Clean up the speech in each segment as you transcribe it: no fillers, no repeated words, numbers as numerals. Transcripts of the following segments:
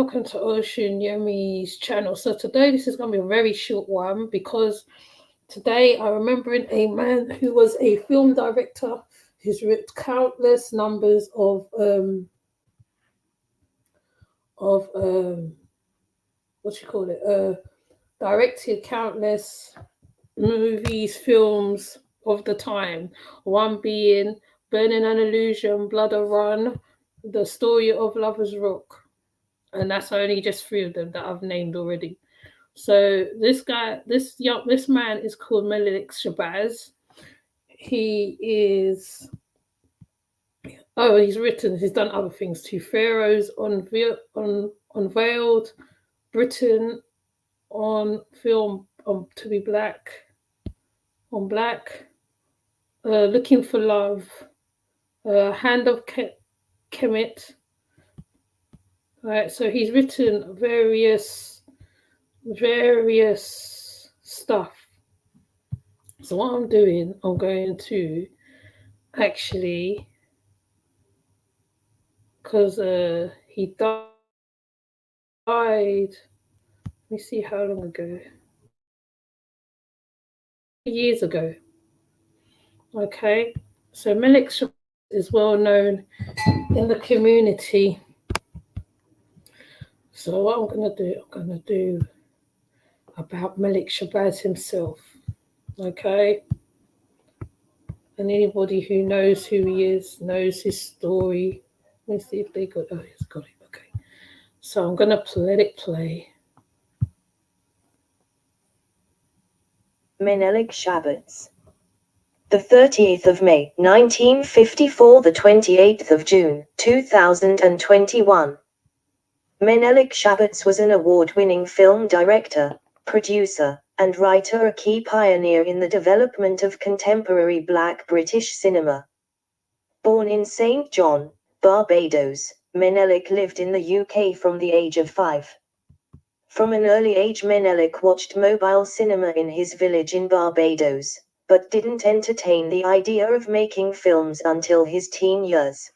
welcome to Ocean Yemi's channel. So today this is going to be a very short one because today I'm remembering a man who was a film director who's written countless numbers of what you call it, directed countless movies, films of the time. One being Burning an Illusion, Blood or Run, The Story of Lovers Rock. And that's only just three of them that I've named already. So this man is called Menelik Shabazz. He's done other things too. Pharaohs Unveiled, Britain on Film To Be Black, on Black, Looking for Love, Hand of Kemet. Right, so he's written various stuff. So what I'm doing, I'm going to actually, because he died, let me see how long ago, years ago. Okay, so Menelik Shabazz is well known in the community. So what I'm going to do about Menelik Shabazz himself. Okay, and anybody who knows who he is, knows his story. Let me see if they got, he's got it, okay. So I'm going to let it play. Menelik Shabazz. The 30th of May, 1954, the 28th of June, 2021. Menelik Shabazz was an award-winning film director, producer, and writer, a key pioneer in the development of contemporary Black British cinema. Born in St. John, Barbados, Menelik lived in the UK from the age of 5. From an early age, Menelik watched mobile cinema in his village in Barbados, but didn't entertain the idea of making films until his teen years.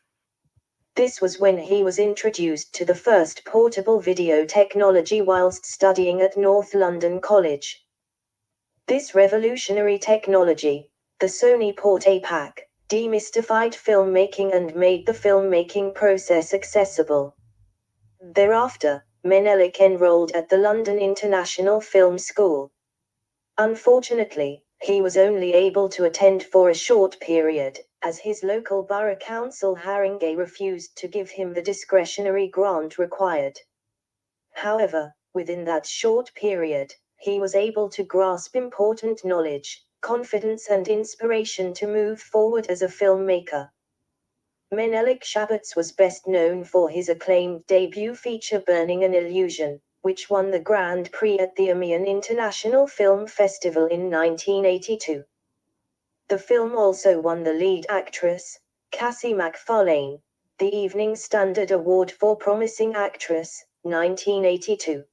This was when he was introduced to the first portable video technology whilst studying at North London College. This revolutionary technology, the Sony Portapack, demystified filmmaking and made the filmmaking process accessible. Thereafter, Menelik enrolled at the London International Film School. Unfortunately, he was only able to attend for a short period, as his local borough council Haringey refused to give him the discretionary grant required. However, within that short period, he was able to grasp important knowledge, confidence and inspiration to move forward as a filmmaker. Menelik Shabazz was best known for his acclaimed debut feature Burning an Illusion, which won the Grand Prix at the Amiens International Film Festival in 1982. The film also won the lead actress, Cassie MacFarlane, the Evening Standard Award for Promising Actress, 1982.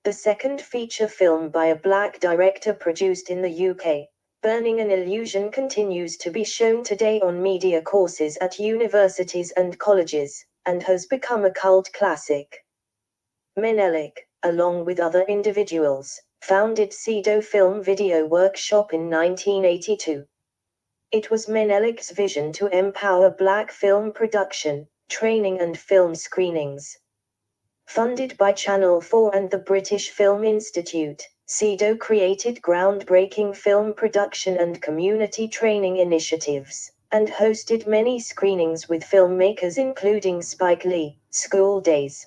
The second feature film by a black director produced in the UK, Burning an Illusion, continues to be shown today on media courses at universities and colleges, and has become a cult classic. Menelik, along with other individuals, founded Cedo Film Video Workshop in 1982. It was Menelik's vision to empower black film production, training and film screenings. Funded by Channel 4 and the British Film Institute, Cedo created groundbreaking film production and community training initiatives, and hosted many screenings with filmmakers including Spike Lee, School Days.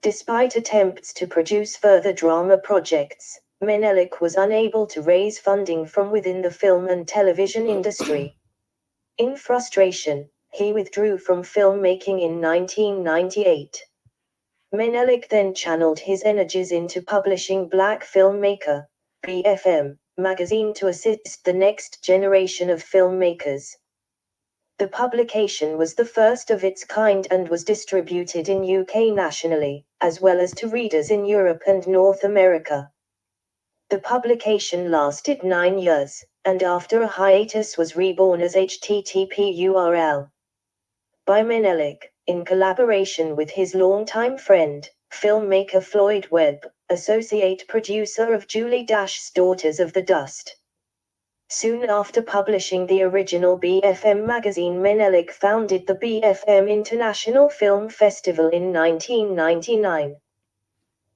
Despite attempts to produce further drama projects, Menelik was unable to raise funding from within the film and television industry. In frustration, he withdrew from filmmaking in 1998. Menelik then channeled his energies into publishing Black Filmmaker, BFM, magazine to assist the next generation of filmmakers. The publication was the first of its kind and was distributed in UK nationally, as well as to readers in Europe and North America. The publication lasted 9 years, and after a hiatus was reborn as http URL by Menelik, in collaboration with his longtime friend, filmmaker Floyd Webb, associate producer of Julie-'s Daughters of the Dust. Soon after publishing the original BFM magazine, Menelik founded the BFM International Film Festival in 1999.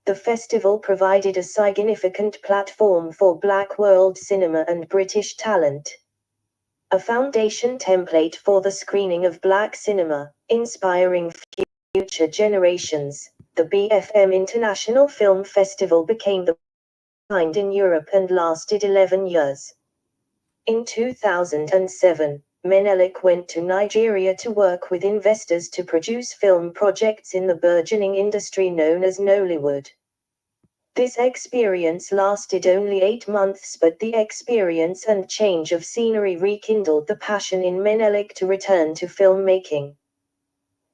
The festival provided a significant platform for Black world cinema and British talent. A foundation template for the screening of Black cinema, inspiring future generations, the BFM International Film Festival became the kind in Europe and lasted 11 years. In 2007, Menelik went to Nigeria to work with investors to produce film projects in the burgeoning industry known as Nollywood. This experience lasted only 8 months, but the experience and change of scenery rekindled the passion in Menelik to return to filmmaking.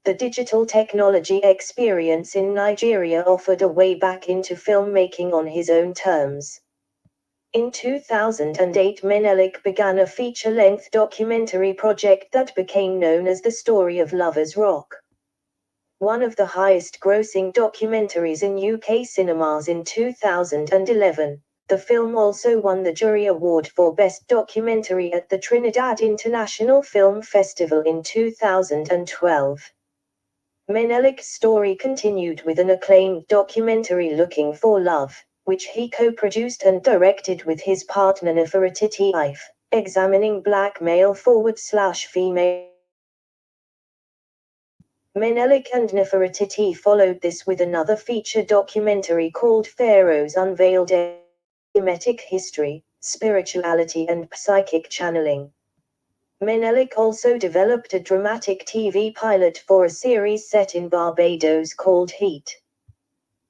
The digital technology experience in Nigeria offered a way back into filmmaking on his own terms. In 2008, Menelik began a feature-length documentary project that became known as The Story of Lovers Rock. One of the highest-grossing documentaries in UK cinemas in 2011, the film also won the Jury Award for Best Documentary at the Trinidad International Film Festival in 2012. Menelik's story continued with an acclaimed documentary Looking for Love, which he co-produced and directed with his partner Nefertiti Ife, examining black male/female. Menelik and Nefertiti followed this with another feature documentary called Pharaoh's Unveiled: Emetic History, Spirituality and Psychic Channeling. Menelik also developed a dramatic TV pilot for a series set in Barbados called Heat.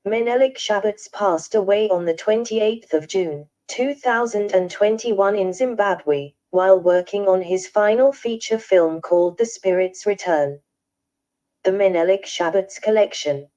Menelik Shabazz passed away on the 28th of June, 2021 in Zimbabwe, while working on his final feature film called The Spirit's Return. The Menelik Shabazz Collection.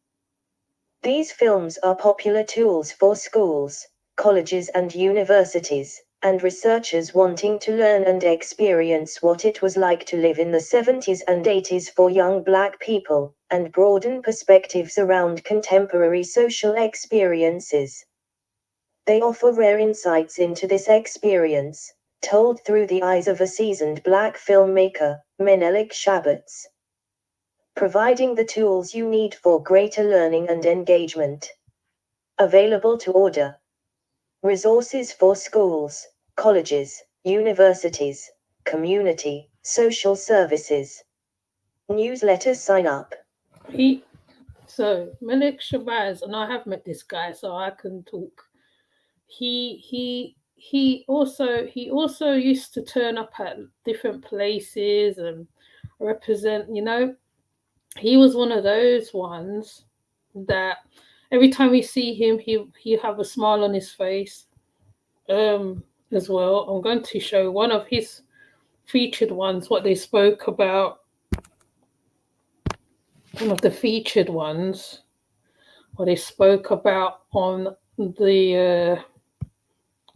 These films are popular tools for schools, colleges and universities, and researchers wanting to learn and experience what it was like to live in the 70s and 80s for young Black people, and broaden perspectives around contemporary social experiences. They offer rare insights into this experience, told through the eyes of a seasoned Black filmmaker, Menelik Shabazz, providing the tools you need for greater learning and engagement. Available to order. Resources for schools, colleges, universities, community, social services. Newsletter sign up. So Menelik Shabazz, and I have met this guy, so I can talk. He also used to turn up at different places and represent. He was one of those ones that every time we see him, he have a smile on his face. As well, I'm going to show one of his featured ones, what they spoke about. One of the featured ones, what they spoke about on the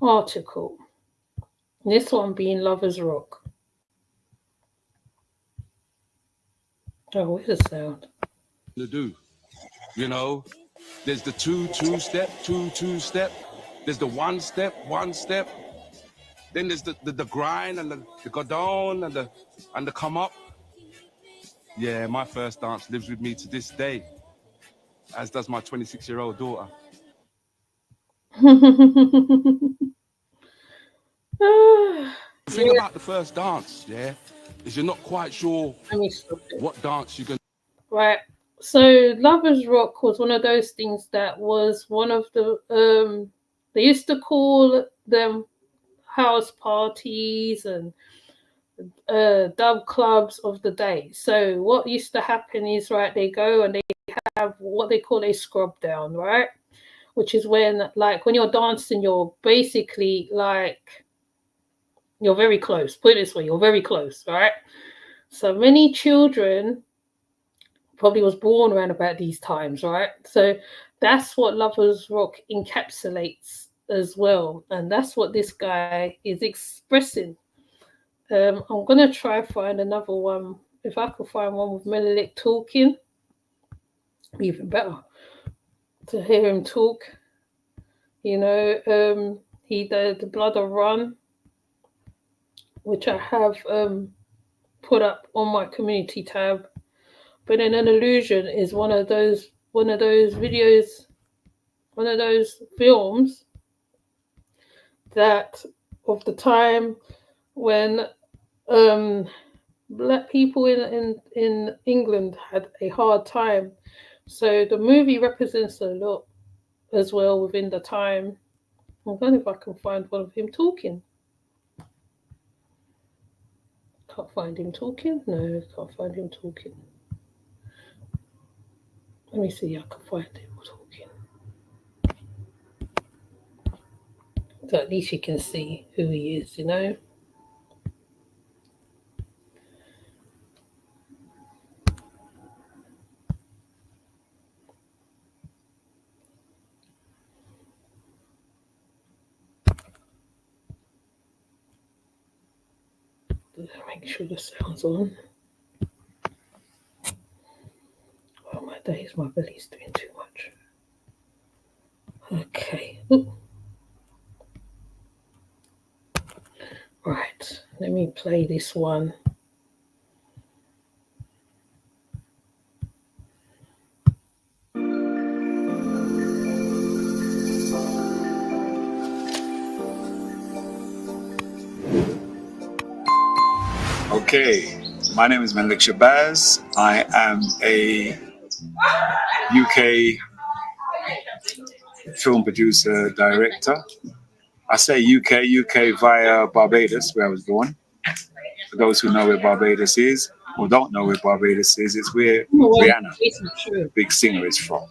article. This one being Lovers Rock. Oh, where's the sound? To do, there's the two step. There's the one step. Then there's the grind and the go down and the come up. Yeah, my first dance lives with me to this day, as does my 26-year-old daughter. The thing about the first dance, is you're not quite sure what dance you're going to. Right. So Lovers Rock was one of those things that was one of the they used to call them house parties and dub clubs of the day. So what used to happen is, right, they go and they have what they call a scrub down, right? Which is when, like, when you're dancing, you're basically like, you're very close. Put it this way, you're very close, right? So many children probably was born around about these times, right? So that's what Lovers Rock encapsulates as well. And that's what this guy is expressing. I'm going to try find another one If I could find one with Menelik talking, even better to hear him talk. You know, he did the Blood of Run, which I have put up on my community tab. But an illusion is one of those videos, one of those films that of the time when black people in England had a hard time. So the movie represents a lot as well within the time. I'm wondering if I can find one of him talking. Can't find him talking. No, can't find him talking. Let me see. I can find him talking. So at least you can see who he is. You know. Make sure the sound's on. Oh my days, my belly's doing too much. Okay. Ooh. Right, let me play this one. Okay, my name is Menelik Shabazz. I am a UK film producer, director. I say UK via Barbados, where I was born. For those who know where Barbados is, or don't know where Barbados is, it's where Rihanna, the big singer, is from.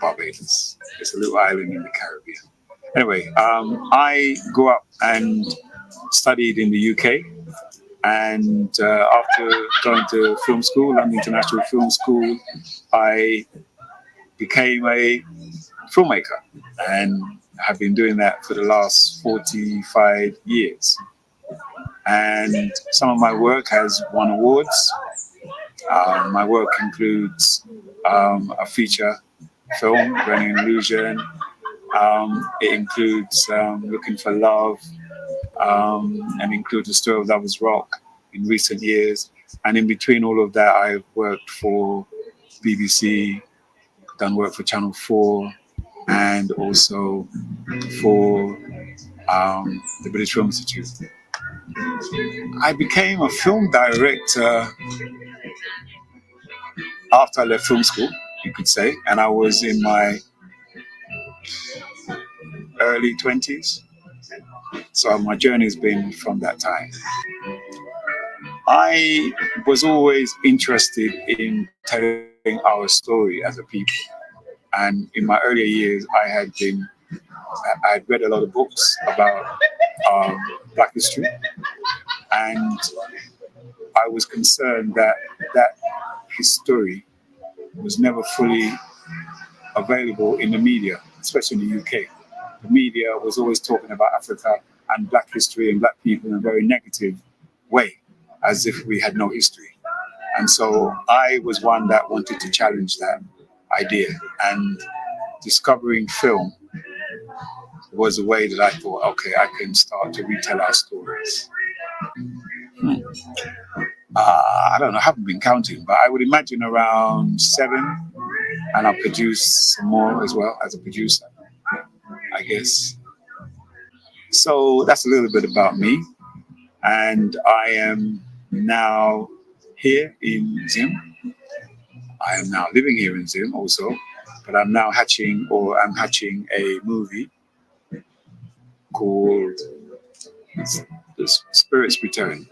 Barbados. It's a little island in the Caribbean. Anyway, I grew up and studied in the UK. And after going to film school, London International Film School, I became a filmmaker and have been doing that for the last 45 years. And some of my work has won awards. My work includes a feature film, Burning Illusion. It includes Looking for Love, and includes the story of Lovers Rock in recent years. And in between all of that, I've worked for BBC, done work for Channel 4, and also for the British Film Institute. I became a film director after I left film school, you could say, and I was in my early 20s. So my journey has been from that time. I was always interested in telling our story as a people. And in my earlier years, I'd read a lot of books about Black history. And I was concerned that that history was never fully available in the media, especially in the UK. The media was always talking about Africa and Black history and Black people in a very negative way, as if we had no history. And so I was one that wanted to challenge that idea, and discovering film was a way that I thought, okay, I can start to retell our stories. I don't know, I haven't been counting, but I would imagine around 7, and I'll produce some more as well as a producer, I guess. So that's a little bit about me. And I am now here in Zim. I am now living here in Zim also, but I'm now hatching a movie called The Spirit's Return.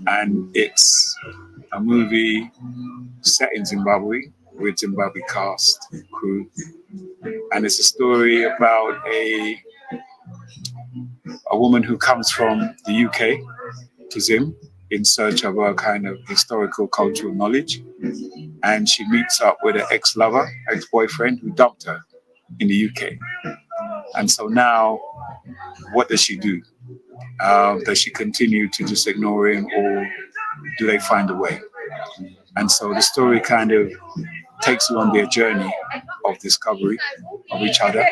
And it's a movie set in Zimbabwe with Zimbabwe cast, crew. And it's a story about a woman who comes from the UK to Zim in search of a kind of historical cultural knowledge. And she meets up with an ex-lover, ex-boyfriend who dumped her in the UK. And so now, what does she do? Does she continue to just ignore him, or do they find a way? And so the story kind of takes you on their journey of discovery of each other.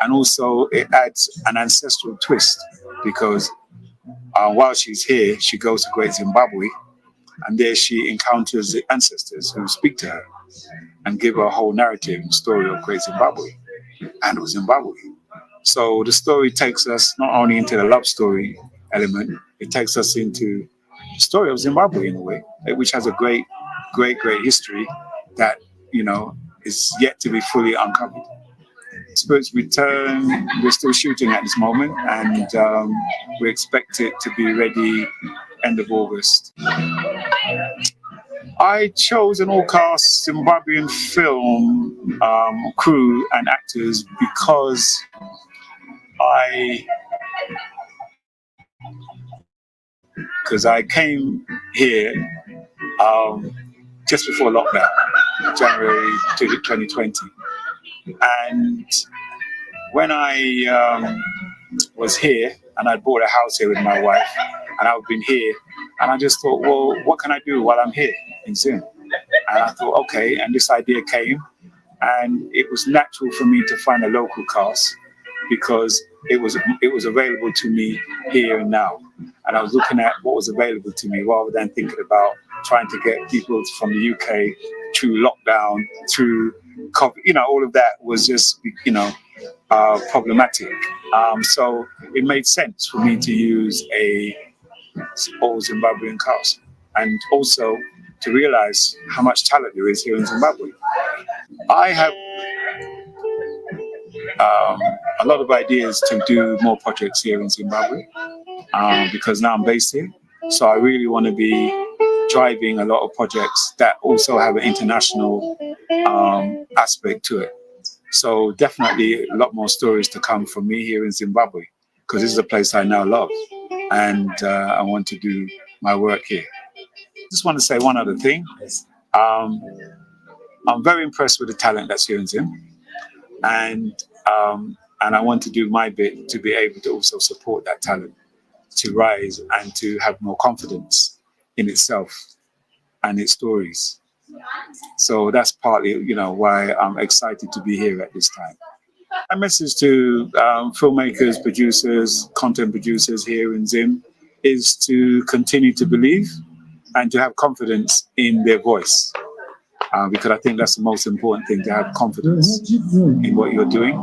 And also it adds an ancestral twist because while she's here, she goes to Great Zimbabwe, and there she encounters the ancestors who speak to her and give her a whole narrative and story of Great Zimbabwe and of Zimbabwe. So the story takes us not only into the love story element, it takes us into the story of Zimbabwe in a way, which has a great history that, you know, is yet to be fully uncovered. Spirits Return, we're still shooting at this moment, and we expect it to be ready end of August. I chose an all-cast Zimbabwean film crew and actors because I came here just before lockdown, January 2020, and when I was here and I bought a house here with my wife, and I've been here, and I just thought, well, what can I do while I'm here in Zim? And I thought, okay, and this idea came, and it was natural for me to find a local cast because it was available to me here and now. And I was looking at what was available to me rather than thinking about trying to get people from the UK through lockdown, through COVID. You know, all of that was just, you know, problematic. So it made sense for me to use a all Zimbabwean cast, and also to realize how much talent there is here in Zimbabwe. I have a lot of ideas to do more projects here in Zimbabwe because now I'm based here. So I really want to be driving a lot of projects that also have an international aspect to it. So definitely a lot more stories to come from me here in Zimbabwe, because this is a place I now love, and I want to do my work here. Just want to say one other thing. I'm very impressed with the talent that's here in Zim, and I want to do my bit to be able to also support that talent to rise and to have more confidence in itself and its stories. So that's partly, you know, why I'm excited to be here at this time. My message to filmmakers, producers, content producers here in Zim is to continue to believe and to have confidence in their voice. Because I think that's the most important thing, to have confidence in what you're doing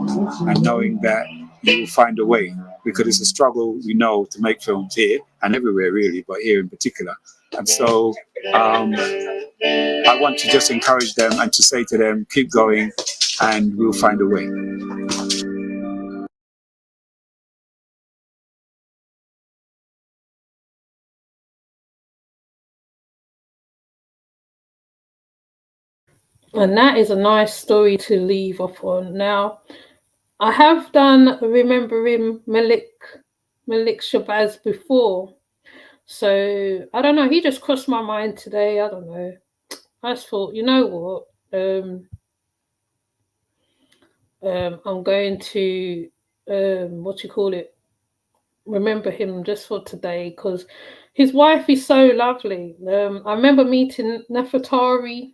and knowing that you will find a way. Because it's a struggle, we know, to make films here and everywhere really, but here in particular. And so I want to just encourage them and to say to them, keep going and we'll find a way. And that is a nice story to leave off on. Now, I have done Remembering Menelik Shabazz before. So, I don't know, he just crossed my mind today. I don't know. I just thought, you know what? I'm going to, remember him just for today, because his wife is so lovely. I remember meeting Nefertari,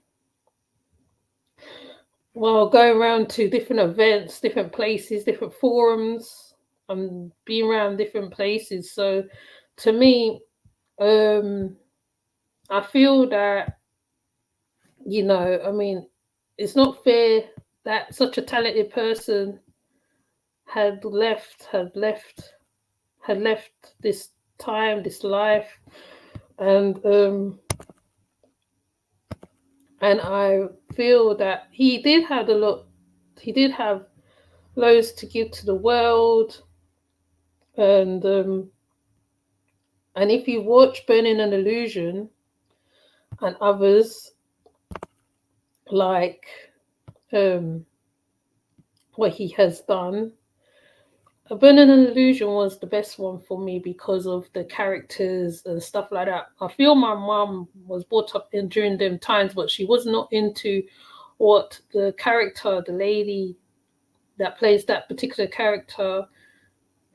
well, going around to different events, different places, different forums, and being around different places. So to me, I feel that, you know, I mean, it's not fair that such a talented person had left this time, this life, and I feel that he did have loads to give to the world, and if you watch Burning an Illusion and others like what he has done, Burning an Illusion was the best one for me because of the characters and stuff like that. I feel my mum was brought up in during them times, but she was not into what the character, the lady that plays that particular character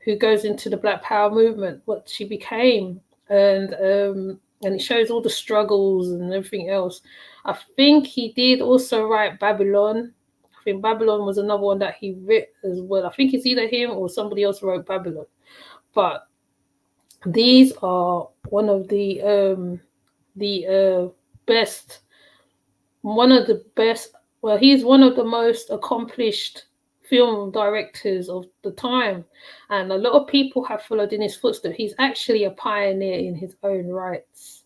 who goes into the Black Power movement, what she became. And and it shows all the struggles and everything else. I think he did also write Babylon. I think Babylon was another one that he wrote as well. I think it's either him or somebody else wrote Babylon. But these are one of the best, one of the best. Well, he's one of the most accomplished film directors of the time, and a lot of people have followed in his footsteps. He's actually a pioneer in his own rights,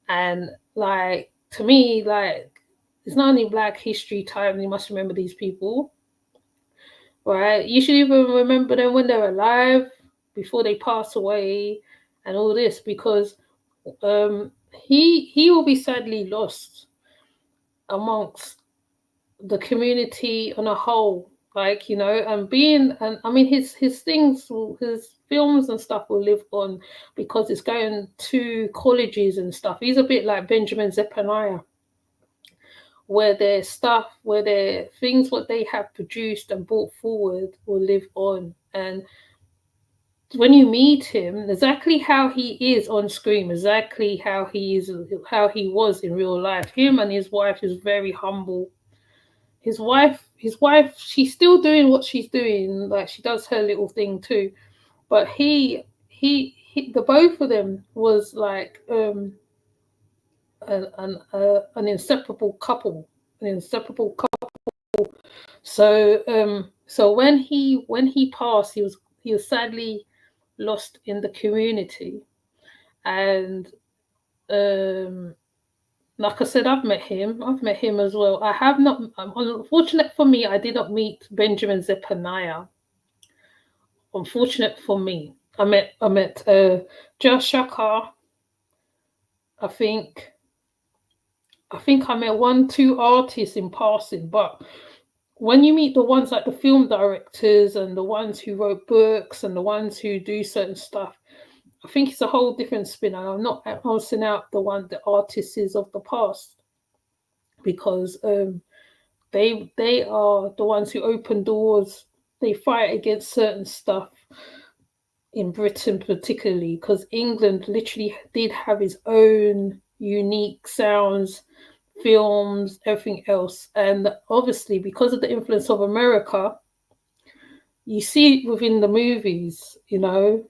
and like to me, like it's not only Black History time. You must remember these people, right? You should even remember them when they're alive, before they pass away, and all this, because he will be sadly lost amongst the community on a whole, like, you know, and I mean his things, his films and stuff will live on because it's going to colleges and stuff. He's a bit like Benjamin Zephaniah, where their stuff, where their things, what they have produced and brought forward will live on. And when you meet him, exactly how he is on screen, exactly how he is, how he was in real life. Him and his wife is very humble. His wife, she's still doing what she's doing. Like, she does her little thing too. But he the both of them was like an inseparable couple, So when he passed, he was sadly lost in the community, and like I said, I've met him as well. I have not. Unfortunate for me, I did not meet Benjamin Zephaniah. Unfortunate for me, I met Josh Shaka. I think I met 1-2 artists in passing, but when you meet the ones like the film directors and the ones who wrote books and the ones who do certain stuff, I think it's a whole different spin. And I'm not passing out the artists of the past, because they are the ones who open doors. They fight against certain stuff in Britain, particularly because England literally did have its own unique sounds, films, everything else. And obviously, because of the influence of America, you see it within the movies, you know.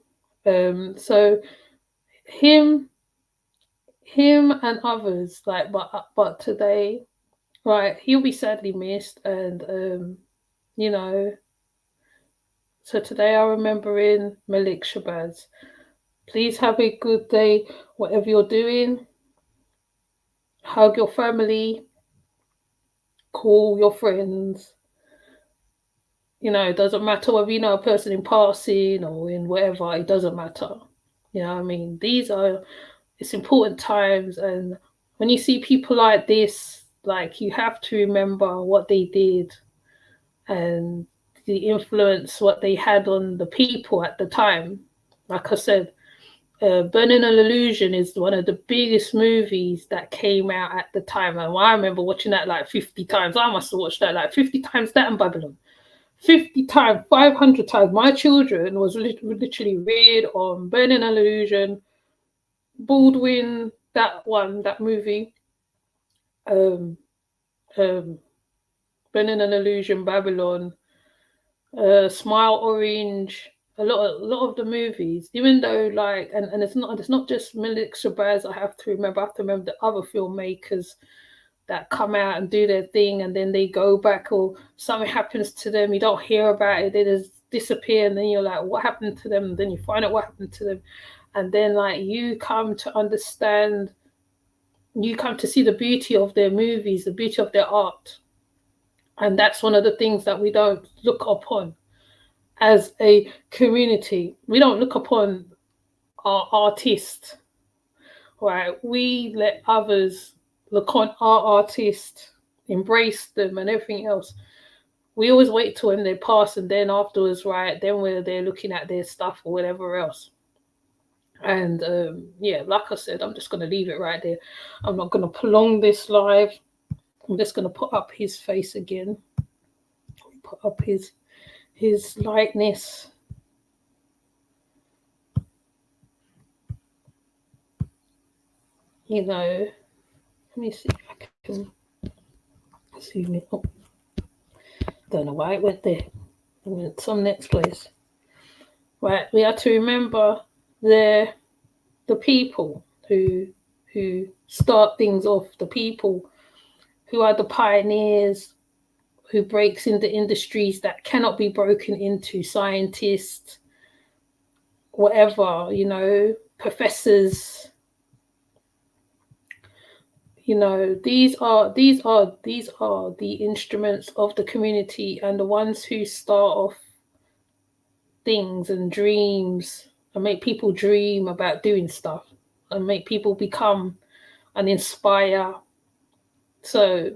So him and others, like, but today, right, he'll be sadly missed. And you know, so today I'm remembering Menelik Shabazz. Please have a good day, whatever you're doing. Hug your family, call your friends. You know, it doesn't matter whether you know a person in passing or in whatever, it doesn't matter. You know what I mean? It's important times, and when you see people like this, like, you have to remember what they did and the influence what they had on the people at the time. Like I said, Burning an Illusion is one of the biggest movies that came out at the time. And I remember watching that like 50 times. I must have watched that like 50 times, that and Babylon. 50 times, 500 times. My children was literally reared on Burning an Illusion, Baldwin, that movie, Burning an Illusion, Babylon, Smile Orange, a lot of the movies. Even though, like, and it's not just Menelik Shabazz. I have to remember the other filmmakers that come out and do their thing, and then they go back, or something happens to them, you don't hear about it, they just disappear, and then you're like, what happened to them? And then you find out what happened to them, and then, like, you come to understand, you come to see the beauty of their movies, the beauty of their art. And that's one of the things that we don't look upon as a community. We don't look upon our artists, right? We let others look on our artists, embrace them and everything else. We always wait till when they pass, and then afterwards, right, then we're there looking at their stuff or whatever else. And yeah, like I said, I'm just going to leave it right there. I'm not going to prolong this live. I'm just going to put up his face again, put up his likeness. you know, let me see if I can zoom it up. Don't know why it went there. It went some next place. Right, we have to remember the people who start things off, the people who are the pioneers, who breaks into industries that cannot be broken into, scientists, whatever, you know, professors. You know, these are the instruments of the community, and the ones who start off things and dreams and make people dream about doing stuff and make people become and inspire. So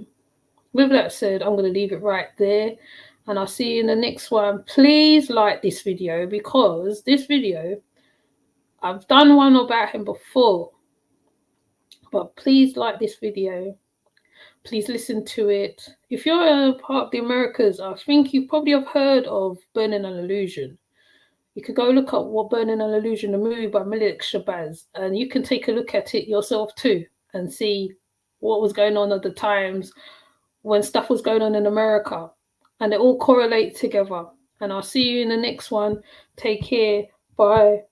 with that said, I'm going to leave it right there, and I'll see you in the next one. Please like this video, because this video, I've done one about him before, but please like this video. Please listen to it. If you're a part of the Americas, I think you probably have heard of Burning an Illusion. You could go look up what Burning an Illusion, a movie by Menelik Shabazz, and you can take a look at it yourself too and see what was going on at the times when stuff was going on in America, and they all correlate together. And I'll see you in the next one. Take care. Bye.